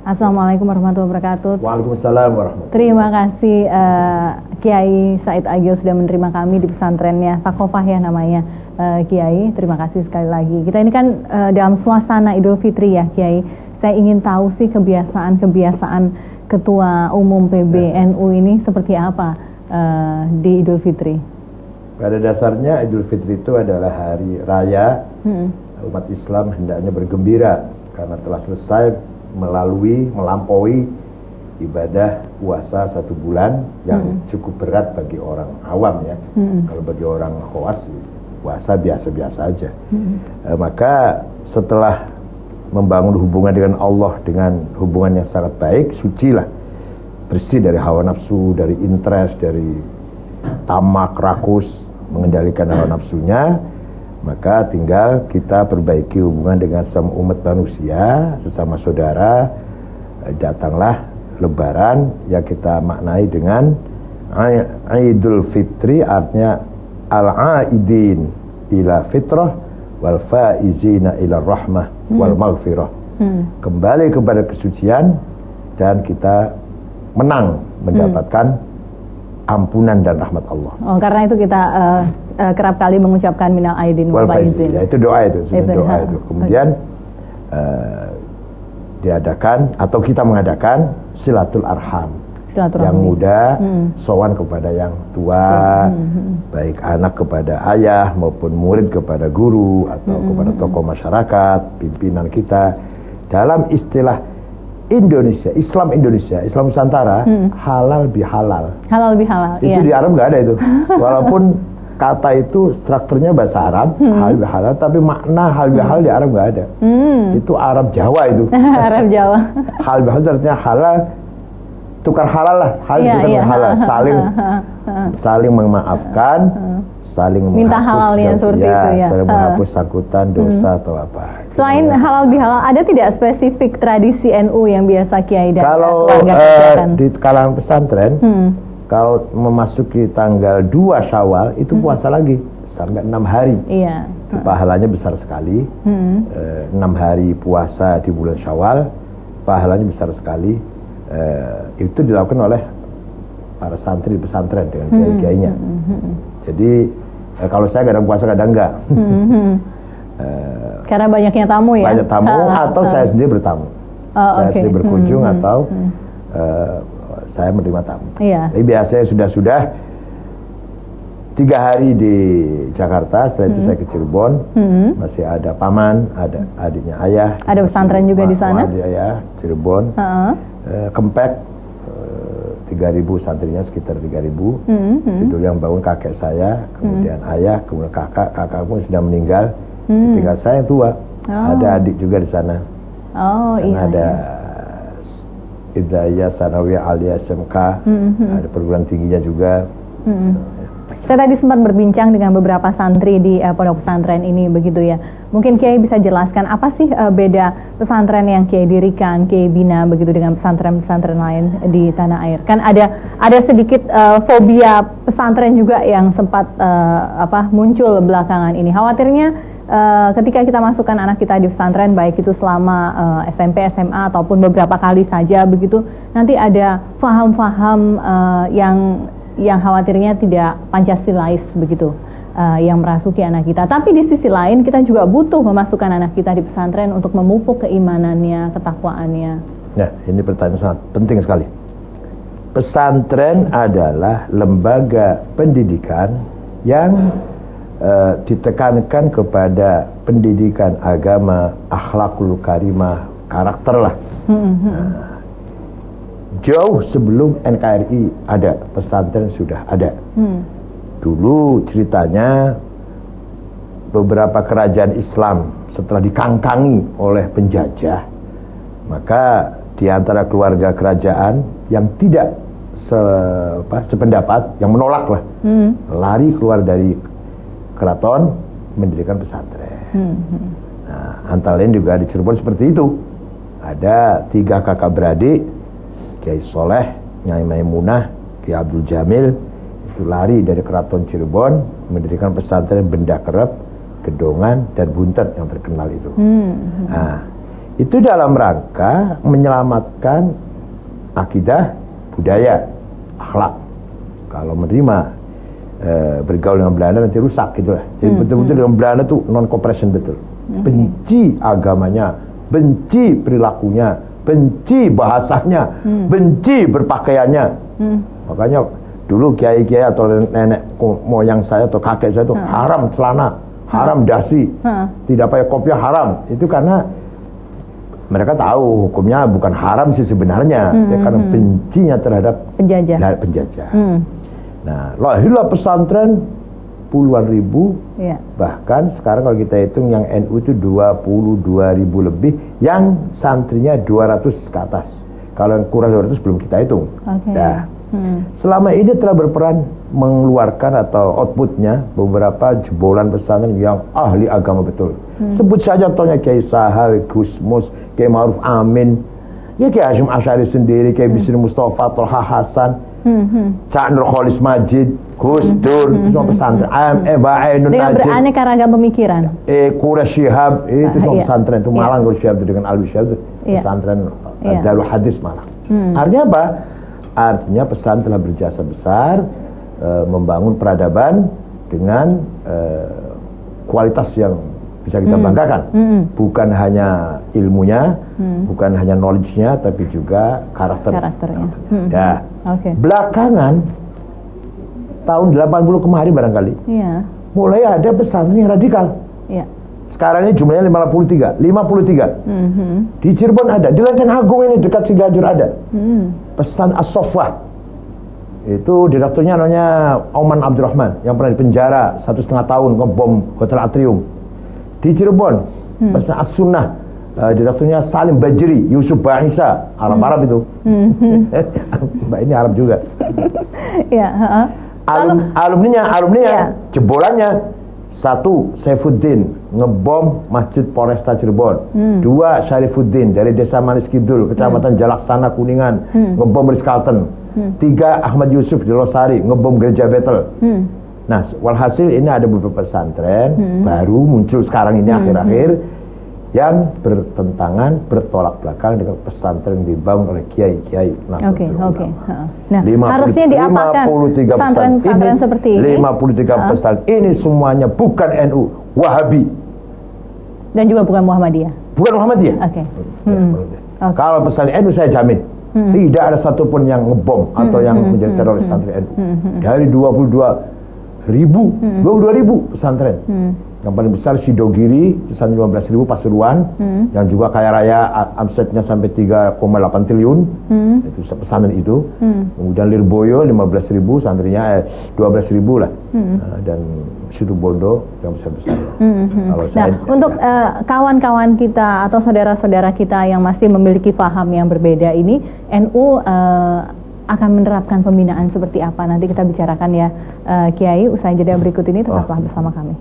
Assalamualaikum warahmatullahi wabarakatuh. Waalaikumsalam warahmatullahi wabarakatuh. Terima kasih Kiai Said Agil sudah menerima kami di pesantrennya Sakofah ya namanya. Kiai, terima kasih sekali lagi. Kita ini kan dalam suasana Idul Fitri ya Kiai. Saya ingin tahu sih kebiasaan Ketua Umum PBNU ini seperti apa di Idul Fitri. Pada dasarnya Idul Fitri itu adalah hari raya umat Islam hendaknya bergembira karena telah selesai melampaui ibadah puasa 1 bulan yang cukup berat bagi orang awam ya. Kalau bagi orang khawas puasa biasa-biasa aja. Maka setelah membangun hubungan dengan Allah dengan hubungan yang sangat baik, suci lah, bersih dari hawa nafsu, dari interest, dari tamak, rakus, mengendalikan hawa nafsunya, maka tinggal kita perbaiki hubungan dengan sama umat manusia, sesama saudara. Datanglah Lebaran yang kita maknai dengan Idul Fitri, artinya al-aidin ila fitrah wal faizina ila rahmah wal maghfirah. Kembali kepada kesucian dan kita menang mendapatkan ampunan dan rahmat Allah. Oh, karena itu kita kerap kali mengucapkan minal aidin wal faizin. Ya, itu doa itu. Kemudian diadakan atau kita mengadakan silatul arham. Yang muda sowan kepada yang tua, baik anak kepada ayah maupun murid kepada guru atau kepada tokoh masyarakat, pimpinan kita. Dalam istilah Indonesia, Islam Nusantara, halal bihalal. Halal bihalal. Itu di Arab nggak ada itu. Walaupun kata itu strukturnya bahasa Arab, halal bihalal, tapi makna halal bihalal di Arab nggak ada. Itu Arab Jawa itu. Arab Jawa. Halal bihalal artinya halal, tukar halal lah, halal, saling memaafkan, saling minta halalnya seperti itu ya. Saling menghapus sangkutan dosa atau apa. Selain halal bihalal, ada tidak spesifik tradisi NU yang biasa Kiai dan keluarga kerjakan? Di kalangan pesantren, kalau memasuki tanggal 2 Syawal itu puasa lagi sampai 6 hari. Iya. Pahalanya besar sekali. 6 hari puasa di bulan Syawal, pahalanya besar sekali. Itu dilakukan oleh para santri di pesantren dengan kiai-kiainya. Jadi kalau saya kadang puasa kadang enggak. Karena banyaknya tamu ya. Banyak tamu atau saya sendiri bertamu. Saya sendiri berkunjung atau saya menerima tamu. Jadi biasanya sudah 3 hari di Jakarta, setelah itu saya ke Cirebon, masih ada paman, ada adiknya ayah. Ada pesantren juga di sana? Ada ayah, Cirebon. Kempek 3.000 santrinya sekitar 3.000. Dulu yang bangun kakek saya, kemudian ayah, kemudian kakak pun sudah meninggal. Tinggal saya yang tua. Ada adik juga di sana. Ada Idaya Sanawiyah Aliyah SMK, ada perguruan tingginya juga. Saya tadi sempat berbincang dengan beberapa santri di pondok pesantren ini begitu ya. Mungkin Kiai bisa jelaskan apa sih beda pesantren yang Kiai dirikan, Kiai bina begitu dengan pesantren-pesantren lain di tanah air. Kan ada sedikit fobia pesantren juga yang sempat muncul belakangan ini. Khawatirnya ketika kita masukkan anak kita di pesantren, baik itu selama SMP, SMA ataupun beberapa kali saja begitu, nanti ada faham-faham yang khawatirnya tidak Pancasilais begitu, yang merasuki anak kita. Tapi di sisi lain kita juga butuh memasukkan anak kita di pesantren untuk memupuk keimanannya, ketakwaannya. Nah, ini pertanyaan sangat penting sekali. Pesantren adalah lembaga pendidikan yang ditekankan kepada pendidikan agama, akhlakul karimah, karakter lah. Jauh sebelum NKRI ada, pesantren sudah ada. Dulu ceritanya beberapa kerajaan Islam setelah dikangkangi oleh penjajah, maka di antara keluarga kerajaan yang tidak sependapat, yang menolak lah, lari keluar dari keraton mendirikan pesantren. Nah, antara lain juga di Cirebon seperti itu. Ada 3 kakak beradik, Kiai Soleh, Nyai Maimunah, Kiai Abdul Jamil, itu lari dari keraton Cirebon mendirikan pesantren Benda Kerep, Gedongan, dan Buntet yang terkenal itu. Nah, Itu dalam rangka menyelamatkan akidah, budaya, akhlak. Kalau menerima bergaul dengan Belanda nanti rusak gitu lah. Jadi betul-betul dengan Belanda tuh non-cooperation betul. Benci agamanya, benci perilakunya, benci bahasanya, benci berpakaiannya. Makanya dulu kiai-kiai atau nenek moyang saya atau kakek saya itu haram celana, haram dasi, tidak pakai kopiah haram. Itu karena mereka tahu hukumnya bukan haram sih sebenarnya, karena bencinya terhadap penjajah. Nah, lahirlah pesantren puluhan ribu, bahkan sekarang kalau kita hitung yang NU itu 22.000 lebih, yang santrinya 200 ke atas. Kalau yang kurang 200 belum kita hitung. Nah, selama ini telah berperan mengeluarkan atau outputnya beberapa jebolan pesantren yang ahli agama betul. Sebut saja contohnya Kiai Sahal, Gusmus, Kiai Ma'ruf Amin, ya Kiai Hasyim Asy'ari sendiri, Kiai Bisri Mustafa, Tolha Hasan, Cak Nur Kholis Majid, Gus Dur, itu semua pesantren. Mbak Ainun dengan Najib, beraneka ragam pemikiran. Quraish Shihab, itu semua pesantren. Itu Malang, Quraish Shihab dengan Alwi Shihab, itu pesantren Darul Hadis Malang. Artinya apa? Artinya pesantren telah berjasa besar membangun peradaban dengan kualitas yang bisa kita banggakan. Bukan hanya ilmunya, bukan hanya knowledge-nya, tapi juga karakternya. Ya. Belakangan tahun 80 kemarin barangkali, mulai ada pesantren yang radikal. Sekarang ini jumlahnya 53. Di Cirebon ada, di Lenteng Agung ini dekat Sigajur ada. Pesan As-Soffah. Itu direkturnya namanya Oman Abdurrahman yang pernah dipenjara 1,5 tahun ngebom Hotel Atrium. Di Cirebon, pesan As-Sunnah, direkturnya Salim Bajri, Yusuf Ba'isa, Arab-Arab itu. Mbak ini Arab juga. Alumninya, jebolannya. 1. Saifuddin ngebom Masjid Polresta Cirebon. 2. Syarifuddin dari Desa Manis Kidul, Kecamatan Jalaksana Kuningan, ngebom Ritz-Carlton. 3. Ahmad Yusuf di Losari ngebom Gereja Bethel. Nah, walhasil ini ada beberapa pesantren baru muncul sekarang ini akhir-akhir yang bertentangan, bertolak belakang dengan pesantren yang dibangun oleh kiai-kiai. Nah, harusnya diapakan pesantren seperti ini? 53 pesantren ini semuanya bukan NU, Wahabi. Dan juga bukan Muhammadiyah. Bukan Muhammadiyah. Kalau pesantren NU saya jamin tidak ada satupun yang ngebom atau yang menjadi teroris pesantren NU. Dari 22.000 pesantren. Yang paling besar Sidogiri, pesantren 15.000 Pasuruan, yang juga kaya raya omsetnya sampai 3,8 triliun, itu pesantren itu. Kemudian Lirboyo 15.000 santrinya 12.000 lah, dan Situbondo yang besar-besar. Untuk kawan-kawan kita atau saudara-saudara kita yang masih memiliki paham yang berbeda ini, NU akan menerapkan pembinaan seperti apa? Nanti kita bicarakan ya, Kiai. Usai jeda berikut ini tetaplah bersama kami.